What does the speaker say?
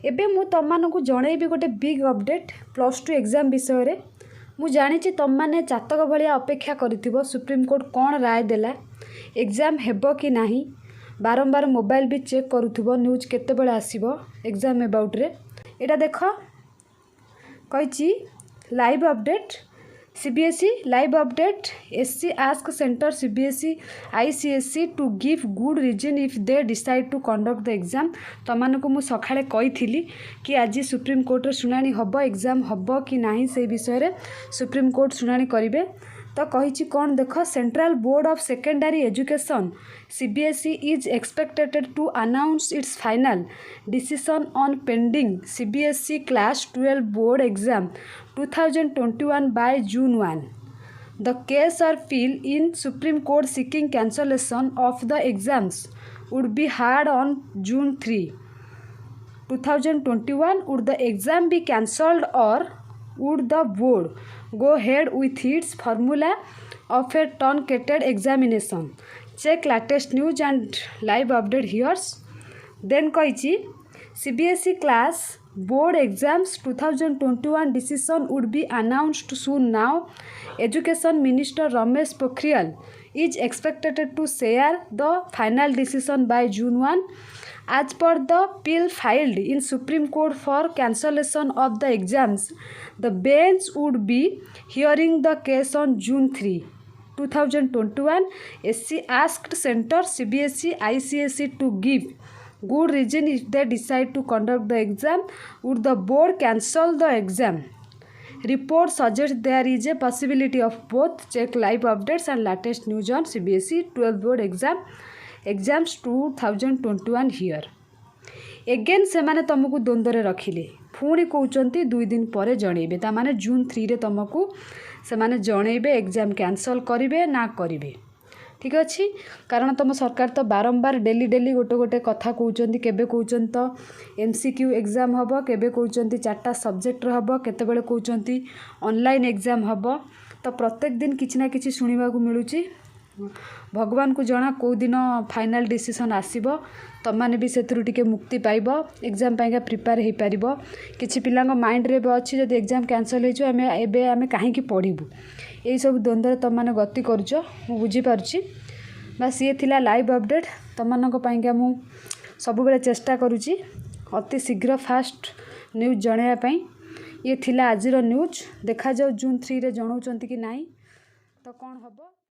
एबे मु तुम मानक जनइबी गोटे बिग अपडेट +2 एग्जाम विषय मु जानी तुम मैंने चातक भाया अपेक्षा कर सुप्रीमकोर्ट कौन राय देला एग्जाम हेब कि नहीं बारंबार मोबाइल भी चेक करूथुबो न्यूज केतेबेले आसीबो एग्जाम अबाउट रे एटा देख कही live update CBSE live update SC ask centre CBSE ICSE to give good reason if they decide to conduct the exam तुमको मु सकाळे कही कि आज सुप्रीम कोर्ट शुणाणी हम एग्जाम हम कि नहीं से विषय रे सुप्रीम कोर्ट शुणाणी करेंगे तो कही कौन देख central board of secondary education CBSE is expected to announce its final decision on pending CBSE class 12 board exam 2021 by June 1. The case or appeal in Supreme Court seeking cancellation of the exams would be heard on June 3, 2021. Would the exam be cancelled or would the board go ahead with its formula of a truncated examination? Check latest news and live update here. Then कही CBSE class board exams 2021 decision would be announced soon now. Education Minister Ramesh Pokhriyal is expected to share the final decision by June 1. As per the appeal filed in Supreme Court for cancellation of the exams, the bench would be hearing the case on June 3, 2021. SC asked Center CBSE ICSE to give good reason if they decide to conduct the exam. Would the board cancel the exam? Report suggests there is a possibility of both. Check live updates and latest news on CBSE 12 board exams 2021 here. Again से तुमको द्वंद्व रखिले पुणी कहते 2 दिन पर जनइबे ताने जून 3 रे तुमको से जनइबे एग्जाम कैंसल करेंगे ना करेंगे ठीक अच्छे कारण तुम सरकार तो बारंबार डेली गोटे गोटे कथा कहते केबे कहते तो MCQ एग्जाम हम केबे कहते 4टा सब्जेक्ट हम केतेबेले कहते ऑनलाइन एग्जाम हम तो प्रत्येक दिन किसी ना कि शुणा मिलूँ भगवान को जना कौ दिन फाइनल डिसीजन आसीबो तुम मैंने भी से मुक्ति पाइब एग्जाम पाइका प्रिपेयर हो पार किसी पिला माइंड रे अच्छी जब एग्जाम कैंसल होमें कहीं पढ़ू यही सब द्वंद्व तुम मैंने गति करुच मु बुझीपारुछि बस ये थिला लाइव अपडेट तुम मानक मु सब चेष्टा करुछि अति शीघ्र फास्ट न्यूज जणाइवाई ये थिला आजिर न्यूज देखा जाऊ जून 3 रे जनाउछंती कि नहीं तो कौन हम।